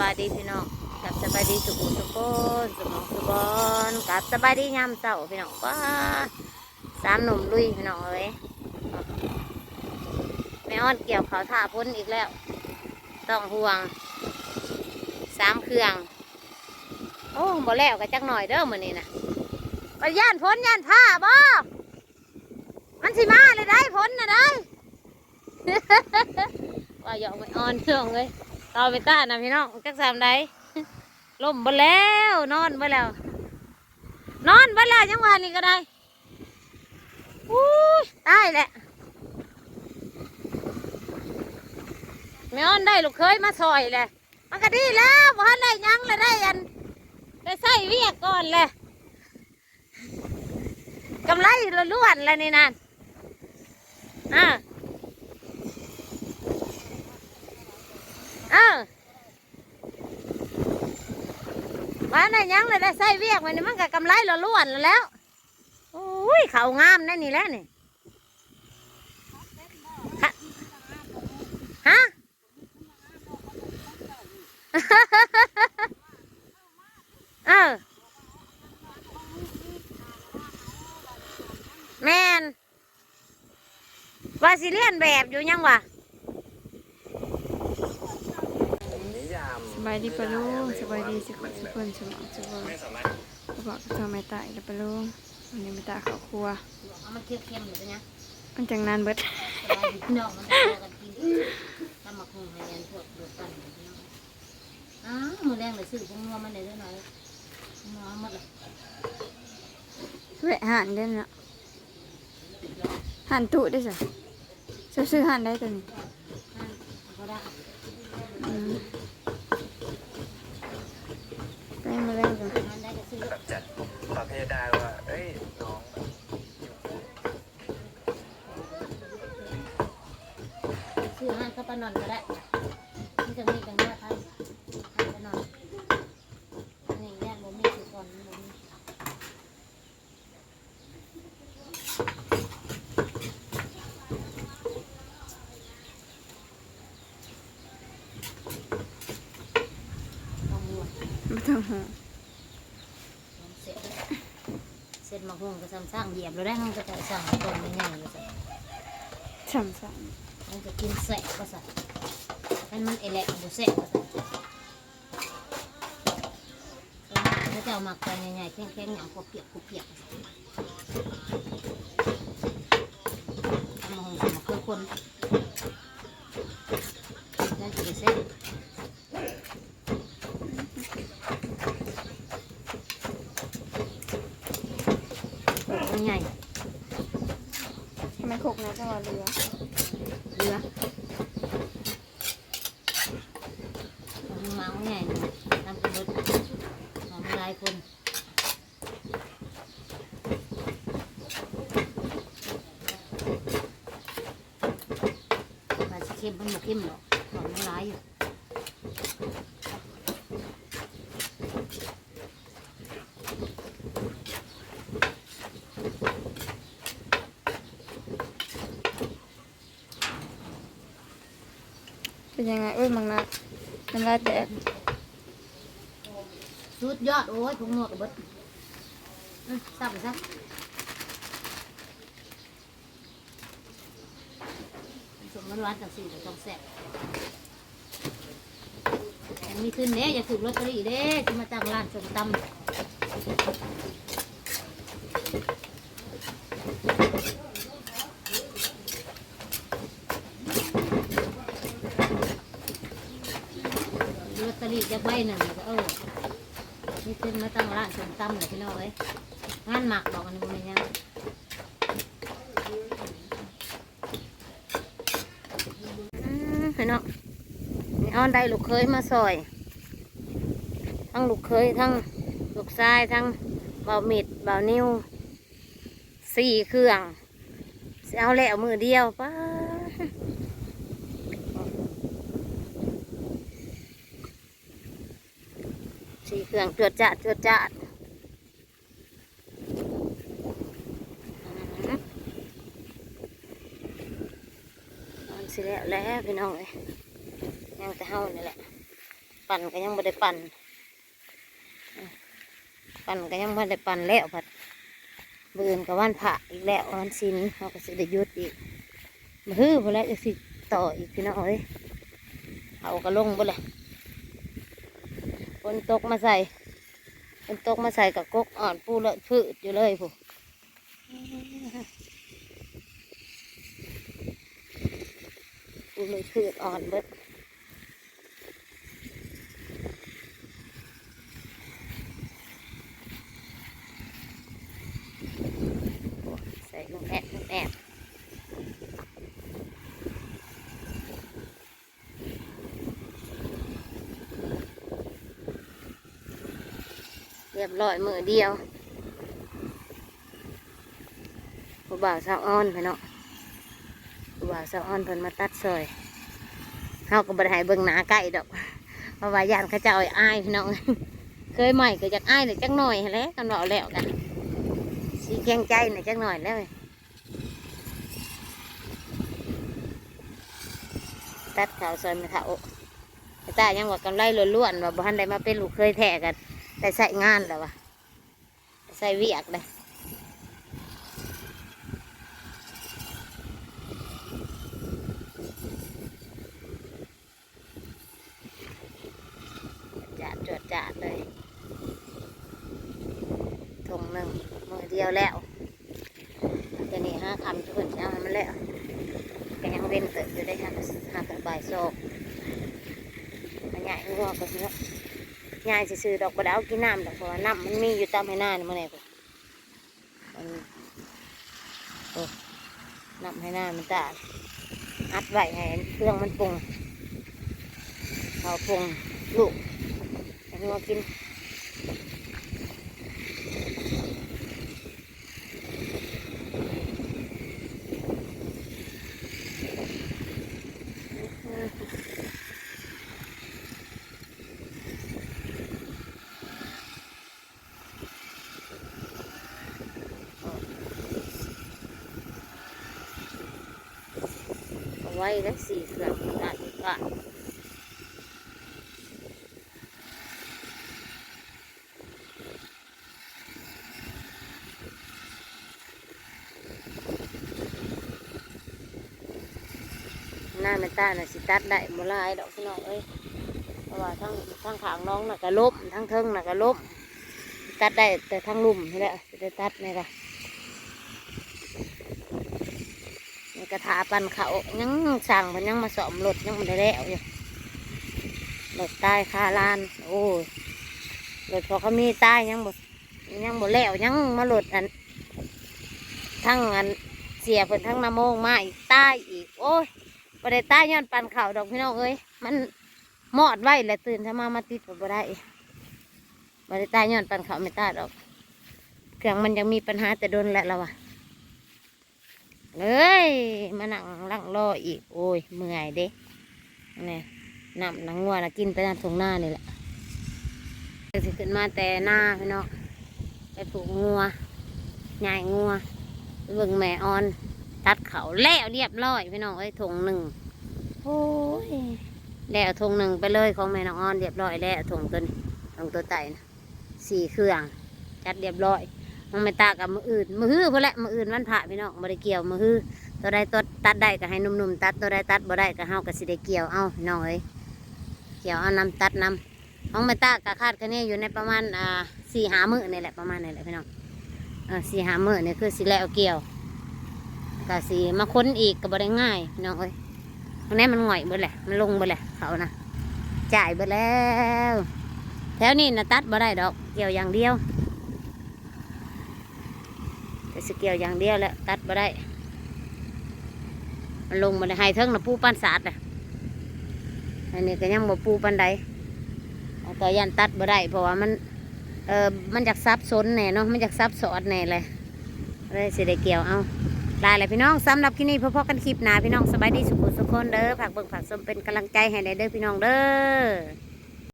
บายดีพี่น้องกับสบายดีสุขุสุขนสมองสุบอนกับสบายดียามเช้าพี่น้องว้าสามหนุ่มลุยพี่น้องเอ้ยแม่อ้อนเกี่ยวเขาท่าพ้นอีกแล้วต้องห่วงสามเครื่องโอ้บ่แล้วก็จักหน่อยเด้อมื้อนี้นะก็ย่านพ้นย่านผ้าบ่มันสิมาเลยได้พ้นนะได้ ว่าหยอกไม่อ่อนเชื่องเลยต่อไปต้านะพี่น้องจักสามได้ล่มบ่แล้วนอนบ่แล้วนอนบ่แล้วยังวันนี้ก็ได้อู้ตายแหละไม่อ่อนได้ลูกเคยมาซอยแหละมันก็ดีแล้วบ่ทันได้ยังเลยได้ยันได้ใส่เวียกก่อนแหละกำไรล้วนๆเลยนี่นั่นว่าไหนยังเลยได้ใส่เวียกมันนี่มันก็กำไรล้วนๆแล้วโอ้ยเขางามนั่นนี่แหละนี่ฮะ เออแมนว่าสิเลียนแบบอยู่ยังวะสบายดีปะลุงสบายดีสุขสุขคนสมองสุขคนบอกทำไมตายแล้วปะลุงวันนี้ไม่ตาเขาครัวมันเค็มๆอยู่ตัวเนี้ยมันจังนานเบิดน้องมันจะกันกินทำหมักหุ่นให้ยันพวกเดือดกันมือแรงเลยซื้อพวกงัวมันได้ด้วยหน่อยงัวหมดเลยแหวะหันได้เนาะหันตุได้สิซื้อหันได้ตัวนี้ก็ได้ไปมาแล้วกันแบบจัดประเภทได้ว่าเอ้ยน้องซื้อห้างก็ปนอนก็ได้ที่จะมีกันว่าท่านปนอนนี่แยกบ่มีสุกรบ่มีไม่ต้องห่วงเสร็จมาห่วงก็สร้างเหยียบเราได้ห้องก็จะสั่งต้นใหญ่ๆเลยสิช่ำซ้มันจะกินแสบก็สั่งให้มันเอเละบุเสบก็สั่งถ้าจะเอาหมักไปใหญ่ๆแข็งๆอย่างพอเปียกๆทำมาห่วงมาเคยคนแล้วจะเสร็จใหญ่ทำไมขกนะจังหวะเรือเมาใหญ่ทำเป็นรถหอมลายคนปลาเค็มมันหมกเข้มหรอกหอมลายอยู่เป็นยังไงเอ้ยมังนะน้ำลายแตกสุดยอดโอ้ยพุงหนวดกับเบิดซ้ำซะสมมติว่าจังสี่ต้องแซ่บแต่มีขึ้นเด้อย่าถูกลอตเตอรี่เด้ที่มาจากร้านส้มตำลอตเตอรี่จะใบหนึ่งนี่ขึ้นมาตั้งร้านส้มตำเลยพี่น้องเอ้ยงานหมักบอกกันมันยังพี่น้องนี่อ้อนได้ลูกเคยมาซอยทั้งลูกเคยทั้งลูกชายทั้งเบามิดเบานิ้ว4 เครื่องเอาแล้วมือเดียวป้า4 เครื่องจวดจัดสิแล้วพี่น้องเอ้ยยังแต่เฮานี่แหละ ปั่นก็ยังไม่ได้ปั่นปั่นก็ยังไม่ได้ปั่นแล้วผัดบืนกับวันพระอีกแล้ววันศีลเขาก็สิได้หยุดอีกมาฮื้อพอแล้วจะสิต่ออีกพี่น้องเอ้ยเขาก็ลงบ่เลยฝนตกมาใส่ฝนตกมาใส่กับกกอ่อนปูเลอะพืชอยู่เลยผู้ปูเลยพืชอ่อนเบิดใส่ลูกแอบลูกแอบเรียบร้อยมือเดียวผู้บ่าวสาวอ้อนไปเนาะผู้บ่าวสาวอ้อนเพิ่นมาตัดซอยเฮาก็บ่ได้ให้เบิ่งหน้าใกล้ดอกเพราะว่าย่านเขาเจ้าอายพี่น้องเคยใหม่ก็จากอายหน่อยจักหน่อยแหล้วกันเนาะแล้วกันสีแกงใจหน่อยจักหน่อยแล้วตัดขาวซอยไม่เท่าแต่ตายังว่ากำไรล้วนๆว่าบ่ทันได้มาเป็นลูกเคยแท้กันแต่ใส่งานแล้ววะใส่เวียกเลยจวดจาดเลยถุงหนึ่งมือเดียวแล้วจะนี่5 คำทุกคนจะเอามันแล้วก็ยังเว้นเติบอยู่ได้ห้ากับบ่ายโซกมันใหญ่งัวก็เยอะใหญ่ซื้อดอกบะดาวกินน้ำดอกเพราะว่าน้ำมันมีอยู่ตามให้หน้านี่มันไหนปุ๊บมันโอ้น้ำให้หน้ามันตาอัดไว้ให้เครื่องมันปรุงเขาปรุงลูกให้งัวกินเอาไว้แล้ว4 เครื่องได้ก็หน้าเมตาน่ะสิตัดได้โมลายดอกพี่น้องเอ้ยเพราะว่าทั้งขางน้องน่ะก็ล้มทั้งเทิงน่ะก็ล้มตัดได้แต่ทั้งลุ่มนี่แหละจะได้ตัดนี่ค่ะนี่กระถาปันเขายังสั่งมันยังมาสอมรถยังมันได้แล้วอยู่รถใต้คาลานโอ้ยรถพอเขามีใต้ยังบ่แล้วยังมาหลดอันทั้งอันเสียเพิ่นทั้งน้ำโมงมาอีกใต้อีกโอ้ยบ่ได้ใต้ย้อนปันเข่าดอกพี่น้องเอ้ยมันมอดไว้แหละตื่นถ้ามาติดก็บ่ได้บ่ได้ใต้ย้อนปันเข่าไม่ใต้ดอกเครื่องมันยังมีปัญหาแต่โดนแหละเราอะเลยมานั่งลังรออีกโอ้ยเมื่อยเด้นี่น้ำหนังงัวนะกินไปน้ำทงหน้านี่แหละสิขึ้นมาแต่หน้าพี่น้องไปปลูกงัวใหญ่งัวเบิ่งแม่ออนตัดเขาแล้วเรียบร้อยพี่น้องเอ้ยถุง 1โอ้ยแล้วถุง 1ไปเลยของแม่น้องออนเรียบร้อยแล้วถุงตัวนี้ถุงตัวไต่นะ4 เครื่องจัดเรียบร้อยมันไม่ตากับมืออื่นมือฮื้อพอแหละมืออื่นวันพระพี่น้องบ่ได้เกี่ยวมือฮื้อตัวใดตัวตัดได้ก็ให้หนุ่มๆตัดตัวใดตัดบ่ได้ก็เฮาก็สิได้เกี่ยวเอาพี่น้องเอ้ยเกี่ยวเอานำตัดนำของไม่ตากะคาดคะเนอยู่ในประมาณ4-5 มื้อนี่แหละประมาณนี่แหละพี่น้อง4-5 มื้อนี่คือสิแล้วเกี่ยวก็สิมาค้นอีกก็บ่ได้ง่ายพี่น้องเอ้ยตรงนี้มันหง่อยเบิดแหละมันลงเบิดแหละเขานะจ่ายเบิดแล้วแถวนี้นะตัดบ่ได้ดอกเกี่ยวอย่างเดียวแต่สเกี่ยวอย่างเดียวแหละตัดบ่ได้มันลงมาในไฮเทิงนะปูปั้นสาดเลยอันนี้ก็ยังบ่ปูปันใดก็ยันตัดบ่ได้เพราะว่ามันจากซับซ้อนแน่เนาะมันจากซับซ้อนแน่เลยสิได้เกี่ยวเอาลาเลยพี่น้องสำหรับคลิปนี้พอๆกันคลิปหน้าพี่น้องสบายดีสุขสุขคนเด้อฝากเบิ่งฝากชมเป็นกำลังใจให้ได้เด้อพี่น้องเด้อ